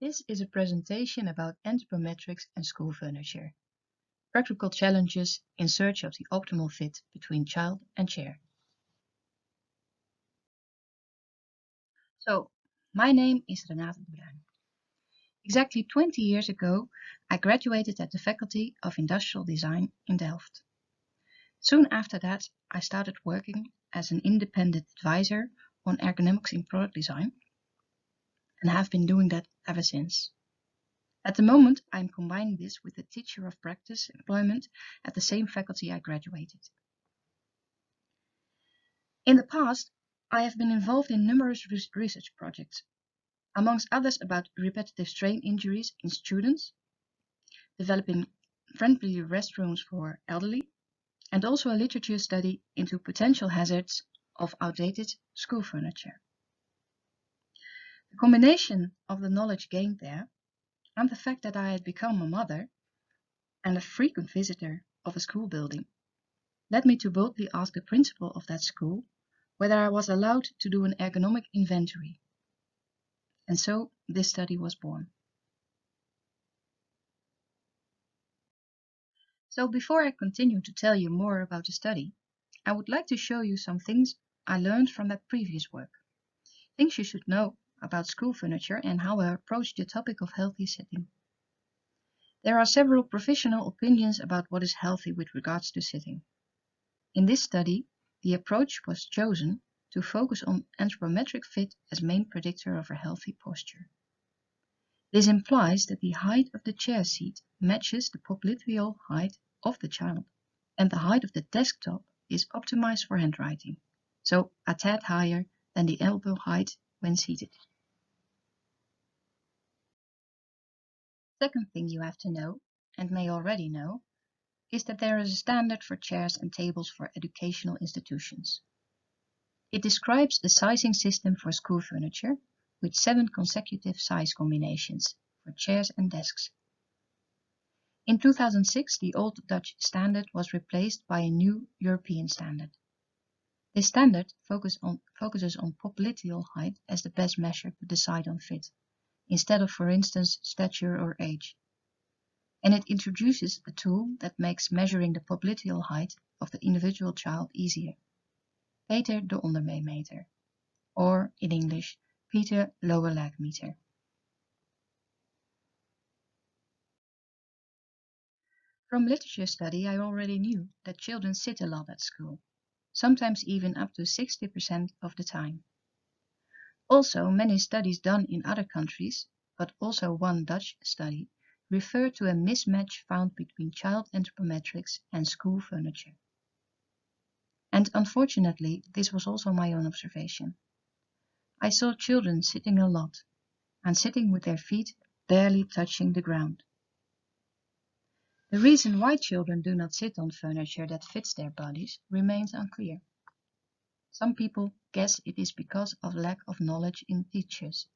This is a presentation about anthropometrics and school furniture. Practical challenges in search of the optimal fit between child and chair. So, my name is Renate de Bruin. Exactly 20 years ago, I graduated at the Faculty of Industrial Design in Delft. Soon after that, I started working as an independent advisor on ergonomics in product design and have been doing that ever since. At the moment, I am combining this with a teacher of practice employment at the same faculty I graduated. In the past, I have been involved in numerous research projects, amongst others about repetitive strain injuries in students, developing friendly restrooms for elderly, and also a literature study into potential hazards of outdated school furniture. The combination of the knowledge gained there and the fact that I had become a mother and a frequent visitor of a school building led me to boldly ask the principal of that school whether I was allowed to do an ergonomic inventory. And so this study was born. So before I continue to tell you more about the study, I would like to show you some things I learned from that previous work. Things you should know about school furniture and how I approach the topic of healthy sitting. There are several professional opinions about what is healthy with regards to sitting. In this study, the approach was chosen to focus on anthropometric fit as main predictor of a healthy posture. This implies that the height of the chair seat matches the popliteal height of the child, and the height of the desktop is optimized for handwriting, so a tad higher than the elbow height when seated. Second thing you have to know, and may already know, is that there is a standard for chairs and tables for educational institutions. It describes a sizing system for school furniture with 7 consecutive size combinations for chairs and desks. In 2006, the old Dutch standard was replaced by a new European standard. This standard focuses on popliteal height as the best measure to decide on fit, instead of, for instance, stature or age. And it introduces a tool that makes measuring the popliteal height of the individual child easier. Peter de ondermeter, or in English, Peter lower leg meter. From literature study, I already knew that children sit a lot at school, sometimes even up to 60% of the time. Also, many studies done in other countries, but also one Dutch study, refer to a mismatch found between child anthropometrics and school furniture. And unfortunately, this was also my own observation. I saw children sitting a lot, and sitting with their feet barely touching the ground. The reason why children do not sit on furniture that fits their bodies remains unclear. Some people guess it is because of lack of knowledge in teachers.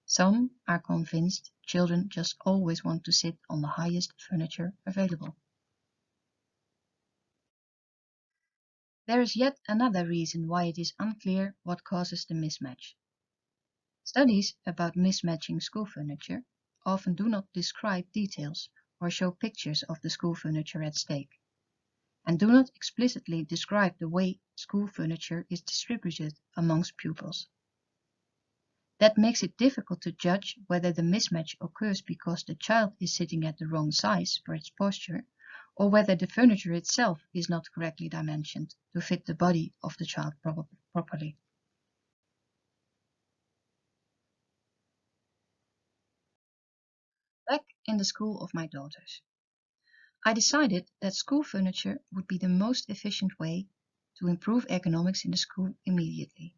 Some are convinced children just always want to sit on the highest furniture available. There is yet another reason why it is unclear what causes the mismatch. Studies about mismatching school furniture often do not describe details or show pictures of the school furniture at stake, and do not explicitly describe the way school furniture is distributed amongst pupils. That makes it difficult to judge whether the mismatch occurs because the child is sitting at the wrong size for its posture, or whether the furniture itself is not correctly dimensioned to fit the body of the child properly. Back in the school of my daughters, I decided that school furniture would be the most efficient way to improve ergonomics in the school immediately.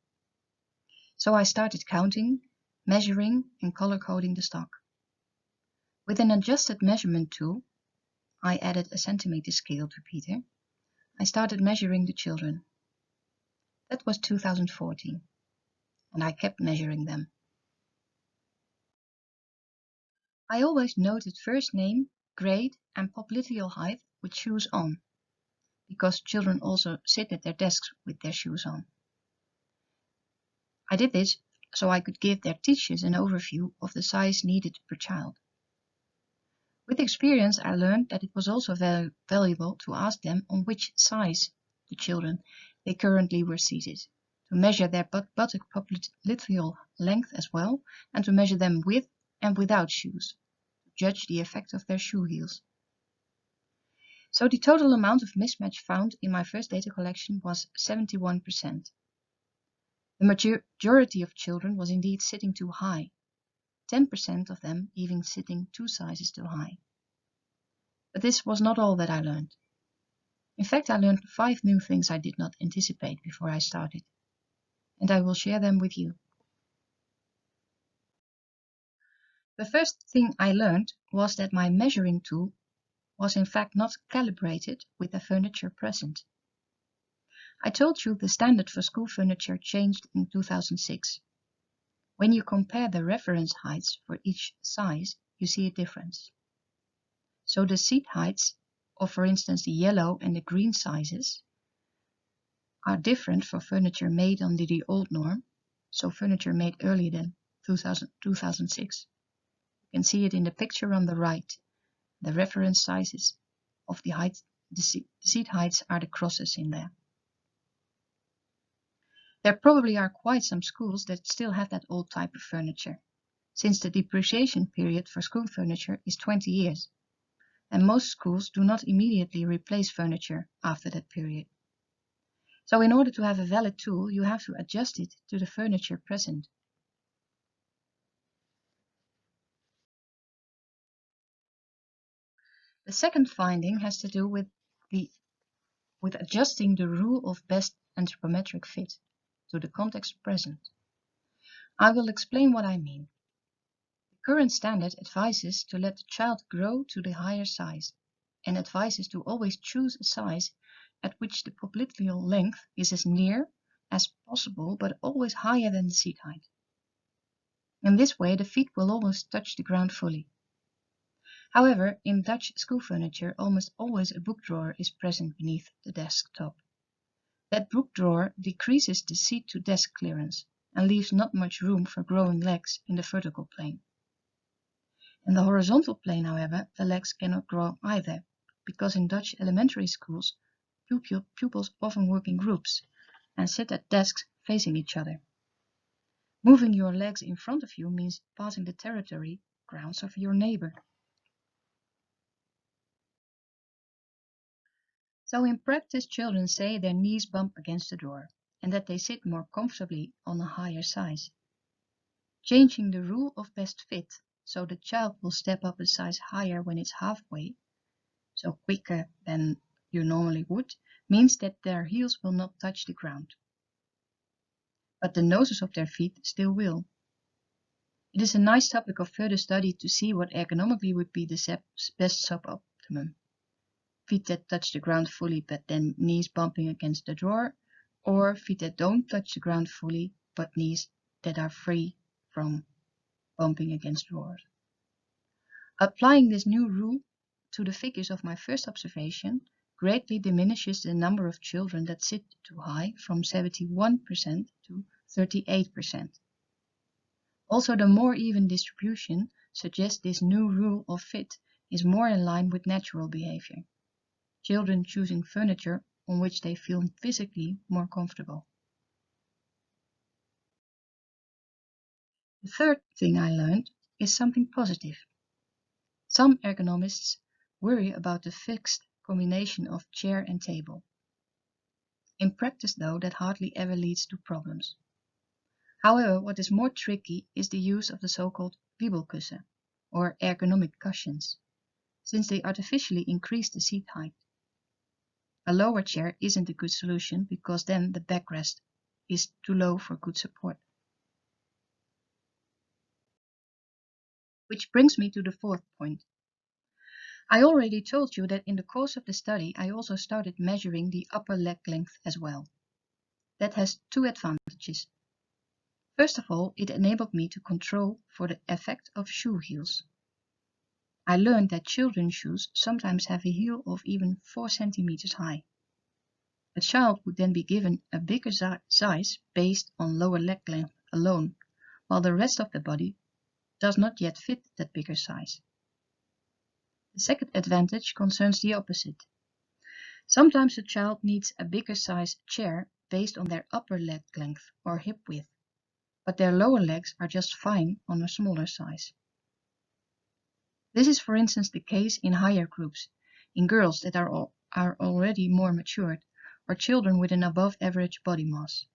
So I started counting, measuring, and color coding the stock. With an adjusted measurement tool, I added a centimeter scale to Peter. I started measuring the children. That was 2014, and I kept measuring them. I always noted first name, grade, and popliteal height with shoes on, because children also sit at their desks with their shoes on. I did this so I could give their teachers an overview of the size needed per child. With experience, I learned that it was also valuable to ask them on which size the children they currently were seated, to measure their buttock popliteal length as well, and to measure them with and without shoes, to judge the effect of their shoe heels. So the total amount of mismatch found in my first data collection was 71%. The majority of children was indeed sitting too high, 10% of them even sitting 2 sizes too high. But this was not all that I learned. In fact, I learned 5 new things I did not anticipate before I started, and I will share them with you. The first thing I learned was that my measuring tool was in fact not calibrated with the furniture present. I told you the standard for school furniture changed in 2006. When you compare the reference heights for each size, you see a difference. So the seat heights of, for instance, the yellow and the green sizes are different for furniture made under the old norm, so furniture made earlier than 2006. You can see it in the picture on the right. The reference sizes of the seat heights are the crosses in there. There probably are quite some schools that still have that old type of furniture, since the depreciation period for school furniture is 20 years, and most schools do not immediately replace furniture after that period. So in order to have a valid tool, you have to adjust it to the furniture present. The second finding has to do with adjusting the rule of best anthropometric fit to the context present. I will explain what I mean. The current standard advises to let the child grow to the higher size, and advises to always choose a size at which the popliteal length is as near as possible, but always higher than the seat height. In this way, the feet will always touch the ground fully. However, in Dutch school furniture, almost always a book drawer is present beneath the desktop. That book drawer decreases the seat-to-desk clearance and leaves not much room for growing legs in the vertical plane. In the horizontal plane, however, the legs cannot grow either, because in Dutch elementary schools, pupils often work in groups and sit at desks facing each other. Moving your legs in front of you means passing the territory grounds of your neighbor. So in practice, children say their knees bump against the door and that they sit more comfortably on a higher size. Changing the rule of best fit so the child will step up a size higher when it's halfway, so quicker than you normally would, means that their heels will not touch the ground. But the noses of their feet still will. It is a nice topic of further study to see what ergonomically would be the best suboptimum. Feet that touch the ground fully but then knees bumping against the drawer, or feet that don't touch the ground fully but knees that are free from bumping against drawers. Applying this new rule to the figures of my first observation greatly diminishes the number of children that sit too high from 71% to 38%. Also, the more even distribution suggests this new rule of fit is more in line with natural behavior. Children choosing furniture on which they feel physically more comfortable. The third thing I learned is something positive. Some ergonomists worry about the fixed combination of chair and table. In practice, though, that hardly ever leads to problems. However, what is more tricky is the use of the so-called wiebelkussen, or ergonomic cushions, since they artificially increase the seat height. A lower chair isn't a good solution because then the backrest is too low for good support. Which brings me to the fourth point. I already told you that in the course of the study I also started measuring the upper leg length as well. That has 2 advantages. First of all, it enabled me to control for the effect of shoe heels. I learned that children's shoes sometimes have a heel of even 4 centimeters high. A child would then be given a bigger size based on lower leg length alone, while the rest of the body does not yet fit that bigger size. The second advantage concerns the opposite. Sometimes a child needs a bigger size chair based on their upper leg length or hip width, but their lower legs are just fine on a smaller size. This is, for instance, the case in higher groups, in girls that are already more matured, or children with an above average body mass.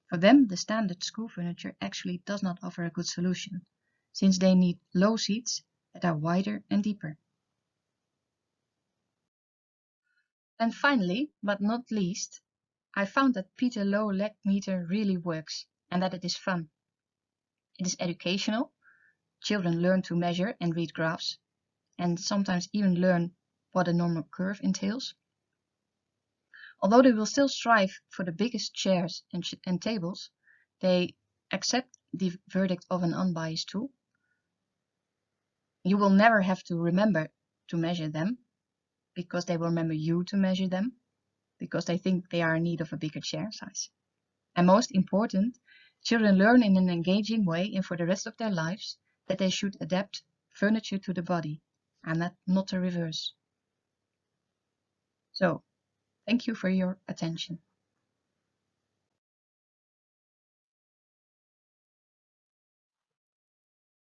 For them, the standard school furniture actually does not offer a good solution, since they need low seats that are wider and deeper. And finally, but not least, I found that Peter Low leg meter really works and that it is fun. It is educational. Children learn to measure and read graphs, and sometimes even learn what a normal curve entails. Although they will still strive for the biggest chairs and tables, they accept the verdict of an unbiased tool. You will never have to remember to measure them, because they will remember you to measure them, because they think they are in need of a bigger chair size. And most important, children learn in an engaging way and for the rest of their lives that they should adapt furniture to the body and not the reverse. So, thank you for your attention.